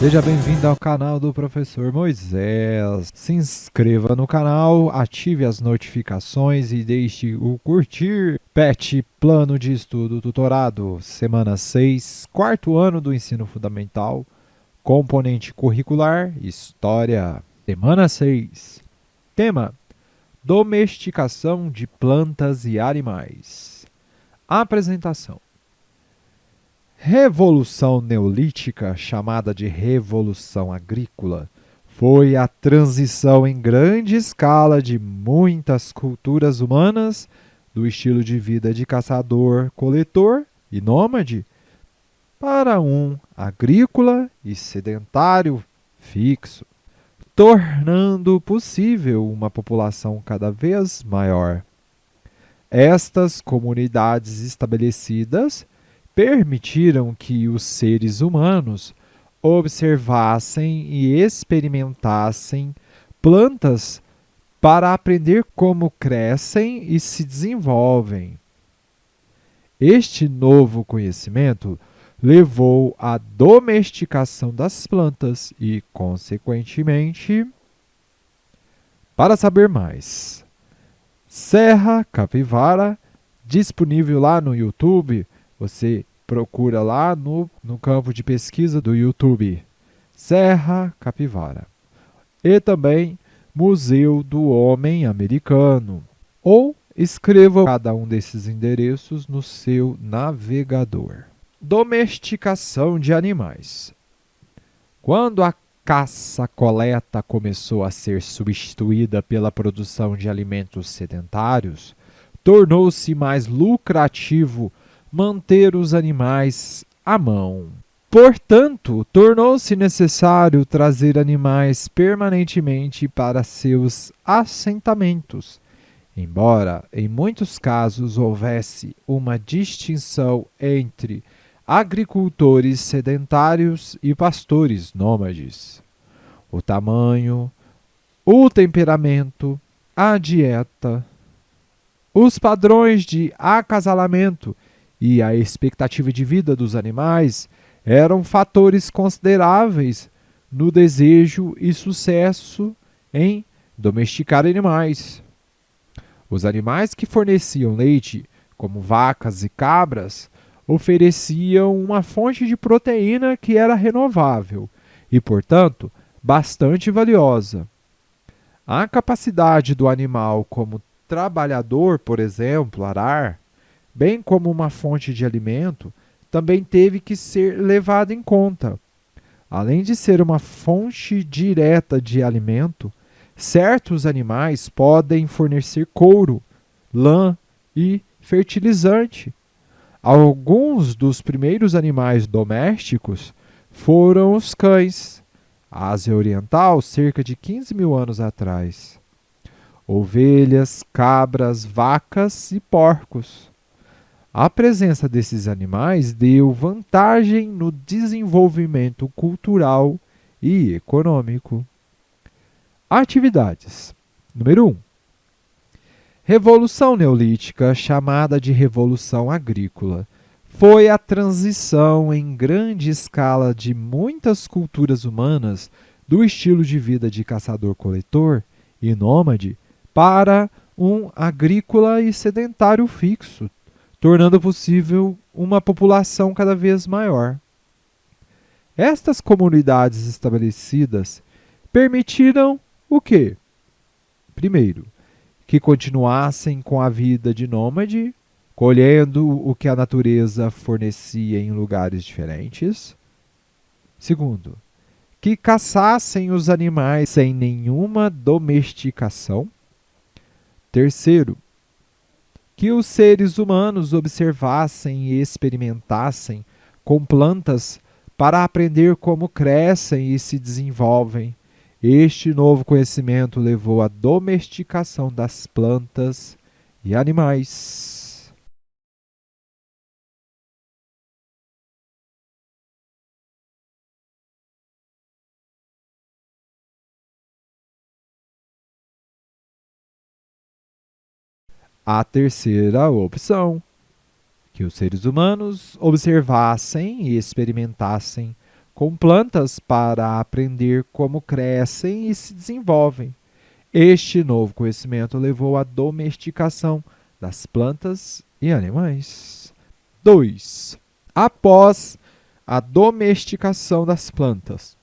Seja bem-vindo ao canal do Professor Moisés. Se inscreva no canal, ative as notificações e deixe o curtir. PET Plano de Estudo Tutorado, Semana 6, quarto ano do Ensino Fundamental, componente curricular, História. Semana 6. Tema: Domesticação de plantas e animais. Apresentação. Revolução Neolítica, chamada de Revolução Agrícola, foi a transição em grande escala de muitas culturas humanas do estilo de vida de caçador-coletor e nômade para um agrícola e sedentário fixo, tornando possível uma população cada vez maior. Estas comunidades estabelecidas permitiram que os seres humanos observassem e experimentassem plantas para aprender como crescem e se desenvolvem. Este novo conhecimento levou à domesticação das plantas e, consequentemente, para saber mais, Serra Capivara, disponível lá no YouTube. Você procura lá no campo de pesquisa do YouTube, Serra Capivara. E também Museu do Homem Americano. Ou escreva cada um desses endereços no seu navegador. Domesticação de animais. Quando a caça-coleta começou a ser substituída pela produção de alimentos sedentários, tornou-se mais lucrativo manter os animais à mão. Portanto, tornou-se necessário trazer animais permanentemente para seus assentamentos, embora em muitos casos houvesse uma distinção entre agricultores sedentários e pastores nômades. O tamanho, o temperamento, a dieta, os padrões de acasalamento e a expectativa de vida dos animais eram fatores consideráveis no desejo e sucesso em domesticar animais. Os animais que forneciam leite, como vacas e cabras, ofereciam uma fonte de proteína que era renovável e, portanto, bastante valiosa. A capacidade do animal como trabalhador, por exemplo, arar, bem como uma fonte de alimento, também teve que ser levada em conta. Além de ser uma fonte direta de alimento, certos animais podem fornecer couro, lã e fertilizante. Alguns dos primeiros animais domésticos foram os cães, Ásia Oriental, cerca de 15 mil anos atrás. Ovelhas, cabras, vacas e porcos. A presença desses animais deu vantagem no desenvolvimento cultural e econômico. Atividades. Número 1. Revolução Neolítica, chamada de Revolução Agrícola, foi a transição em grande escala de muitas culturas humanas do estilo de vida de caçador-coletor e nômade para um agrícola e sedentário fixo, tornando possível uma população cada vez maior. Estas comunidades estabelecidas permitiram o quê? Primeiro, que continuassem com a vida de nômade, colhendo o que a natureza fornecia em lugares diferentes. Segundo, que caçassem os animais sem nenhuma domesticação. Terceiro, que os seres humanos observassem e experimentassem com plantas para aprender como crescem e se desenvolvem. Este novo conhecimento levou à domesticação das plantas e animais. A terceira opção, que os seres humanos observassem e experimentassem com plantas para aprender como crescem e se desenvolvem. Este novo conhecimento levou à domesticação das plantas e animais. 2. Após a domesticação das plantas,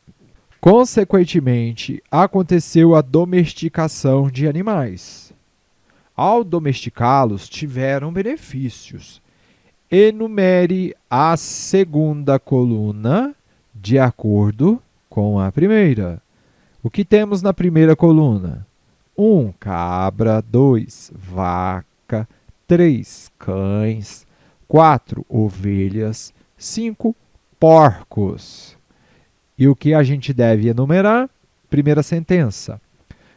consequentemente, aconteceu a domesticação de animais. Ao domesticá-los, tiveram benefícios. Enumere a segunda coluna de acordo com a primeira. O que temos na primeira coluna? 1. Cabra. 2. Vaca. 3. Cães. 4. Ovelhas. 5. Porcos. E o que a gente deve enumerar? Primeira sentença.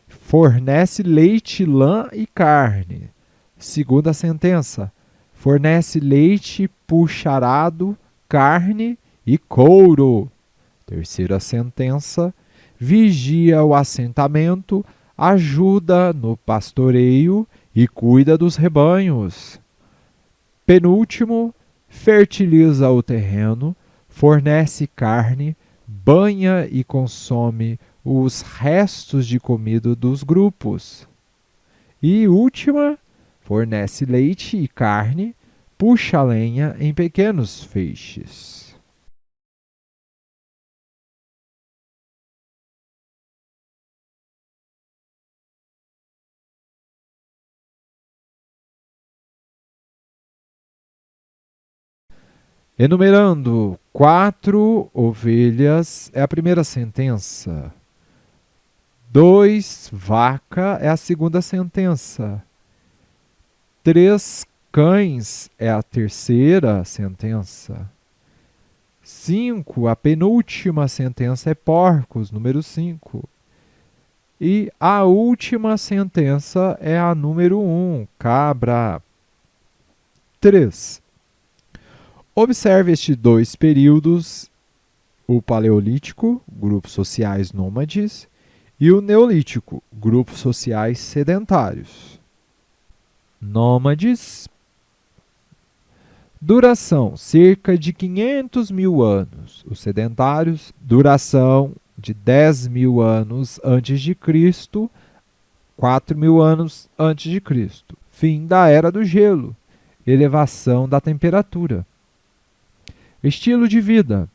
Fornece leite, lã e carne. Segunda sentença. Fornece leite, puxarado, carne e couro. Terceira sentença. Vigia o assentamento, ajuda no pastoreio e cuida dos rebanhos. Penúltimo, fertiliza o terreno, fornece carne, banha e consome os restos de comida dos grupos. E última, fornece leite e carne, puxa a lenha em pequenos feixes. Enumerando, 4 ovelhas é a primeira sentença. 2 vaca é a segunda sentença. 3 cães é a terceira sentença. 5, a penúltima sentença é porcos, número 5. E a última sentença é a número 1, cabra. 3. Observe estes dois períodos, o Paleolítico, grupos sociais nômades, e o Neolítico, grupos sociais sedentários. Nômades. Duração, cerca de 500 mil anos. Os sedentários, duração de 10 mil anos antes de Cristo, 4 mil anos antes de Cristo. Fim da Era do Gelo, elevação da temperatura. Estilo de vida,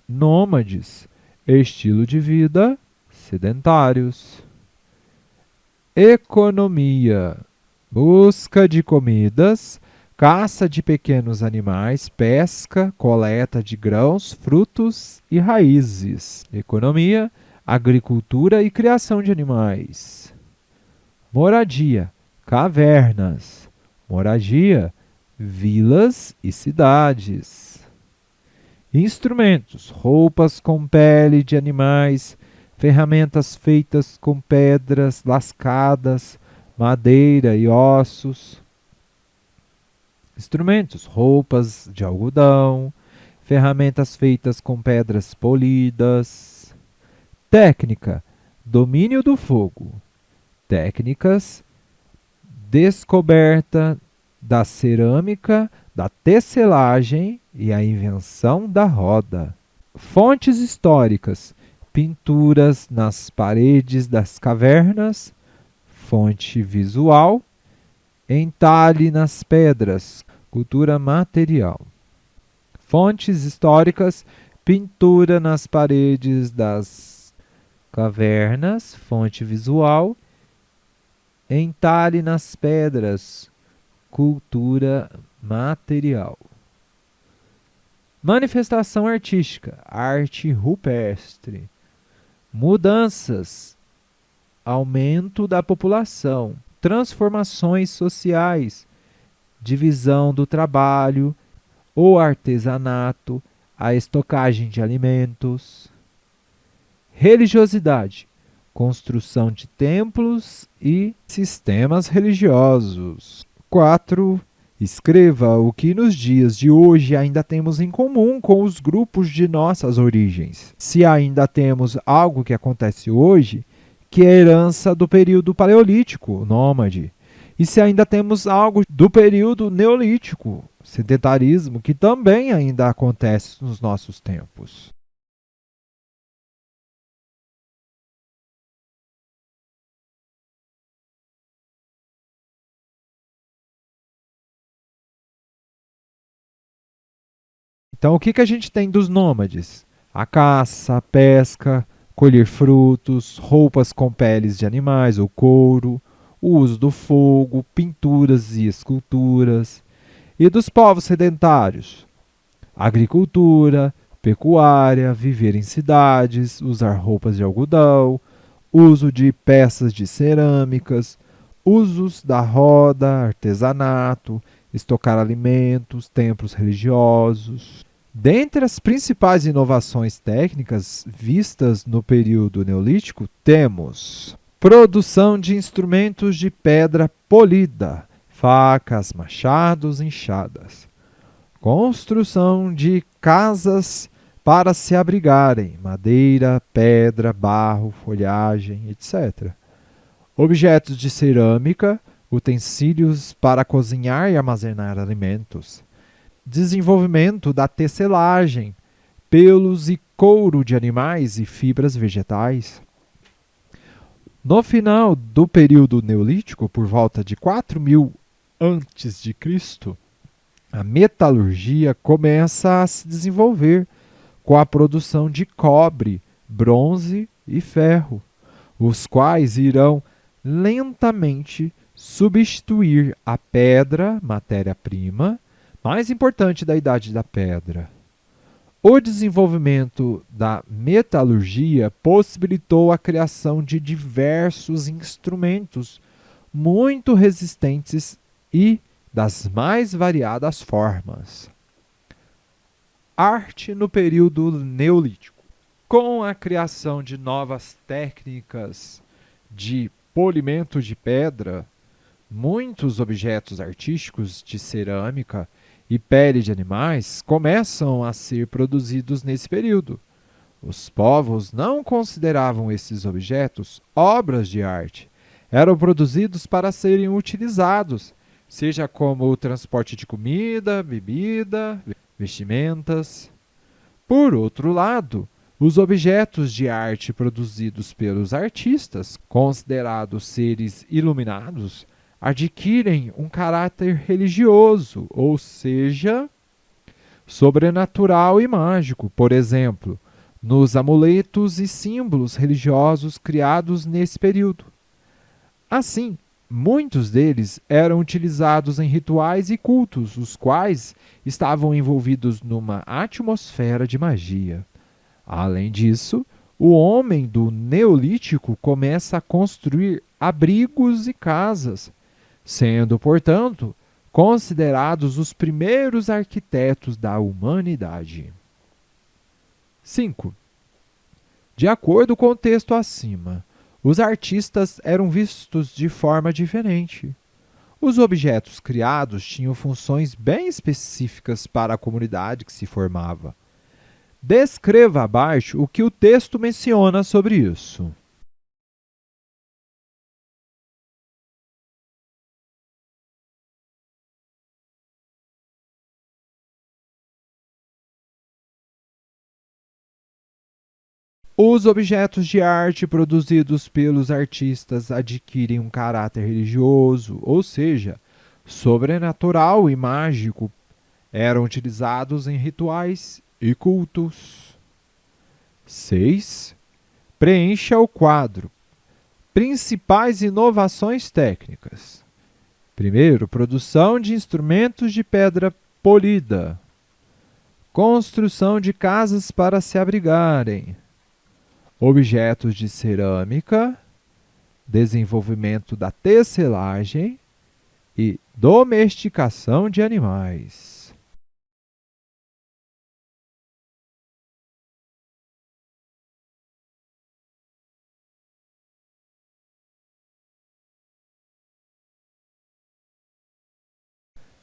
nômades. Estilo de vida, sedentários. Economia, busca de comidas, caça de pequenos animais, pesca, coleta de grãos, frutos e raízes. Economia, agricultura e criação de animais. Moradia, cavernas. Moradia, vilas e cidades. Instrumentos, roupas com pele de animais, ferramentas feitas com pedras lascadas, madeira e ossos. Instrumentos, roupas de algodão, ferramentas feitas com pedras polidas. Técnica, domínio do fogo. Técnicas, descoberta da cerâmica, da tecelagem e a invenção da roda. Fontes históricas, pinturas nas paredes das cavernas. Fonte visual, entalhe nas pedras, cultura material. Fontes históricas, pintura nas paredes das cavernas. Fonte visual, entalhe nas pedras, cultura material. Manifestação artística, arte rupestre. Mudanças, aumento da população. Transformações sociais, divisão do trabalho, o artesanato, a estocagem de alimentos. Religiosidade, construção de templos e sistemas religiosos. 4. Escreva o que nos dias de hoje ainda temos em comum com os grupos de nossas origens. Se ainda temos algo que acontece hoje, que é herança do período paleolítico, nômade. E se ainda temos algo do período neolítico, sedentarismo, que também ainda acontece nos nossos tempos. Então, o que a gente tem dos nômades? A caça, a pesca, colher frutos, roupas com peles de animais ou couro, o uso do fogo, pinturas e esculturas. E dos povos sedentários? Agricultura, pecuária, viver em cidades, usar roupas de algodão, uso de peças de cerâmicas, usos da roda, artesanato, estocar alimentos, templos religiosos. Dentre as principais inovações técnicas vistas no período neolítico, temos produção de instrumentos de pedra polida, facas, machados, enxadas. Construção de casas para se abrigarem, madeira, pedra, barro, folhagem, etc. Objetos de cerâmica, utensílios para cozinhar e armazenar alimentos. Desenvolvimento da tecelagem, pelos e couro de animais e fibras vegetais. No final do período neolítico, por volta de 4000 a.C., a metalurgia começa a se desenvolver com a produção de cobre, bronze e ferro, os quais irão lentamente substituir a pedra, matéria-prima, mais importante da Idade da Pedra. O desenvolvimento da metalurgia possibilitou a criação de diversos instrumentos muito resistentes e das mais variadas formas. Arte no período neolítico. Com a criação de novas técnicas de polimento de pedra, muitos objetos artísticos de cerâmica e pele de animais começam a ser produzidos nesse período. Os povos não consideravam esses objetos obras de arte. Eram produzidos para serem utilizados, seja como o transporte de comida, bebida, vestimentas. Por outro lado, os objetos de arte produzidos pelos artistas, considerados seres iluminados, adquirem um caráter religioso, ou seja, sobrenatural e mágico. Por exemplo, nos amuletos e símbolos religiosos criados nesse período. Assim, muitos deles eram utilizados em rituais e cultos, os quais estavam envolvidos numa atmosfera de magia. Além disso, o homem do Neolítico começa a construir abrigos e casas, sendo, portanto, considerados os primeiros arquitetos da humanidade. 5. De acordo com o texto acima, os artistas eram vistos de forma diferente. Os objetos criados tinham funções bem específicas para a comunidade que se formava. Descreva abaixo o que o texto menciona sobre isso. Os objetos de arte produzidos pelos artistas adquirem um caráter religioso, ou seja, sobrenatural e mágico. Eram utilizados em rituais e cultos. 6. Preencha o quadro. Principais inovações técnicas. Primeiro, produção de instrumentos de pedra polida. Construção de casas para se abrigarem. Objetos de cerâmica, desenvolvimento da tecelagem e domesticação de animais.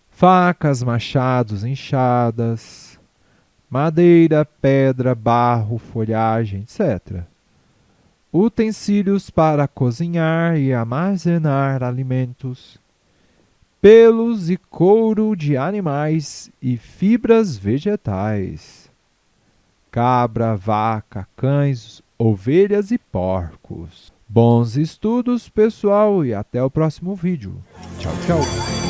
Facas, machados, enxadas, madeira, pedra, barro, folhagem, etc. Utensílios para cozinhar e armazenar alimentos, pelos e couro de animais e fibras vegetais, cabra, vaca, cães, ovelhas e porcos. Bons estudos, pessoal, e até o próximo vídeo. Tchau, tchau!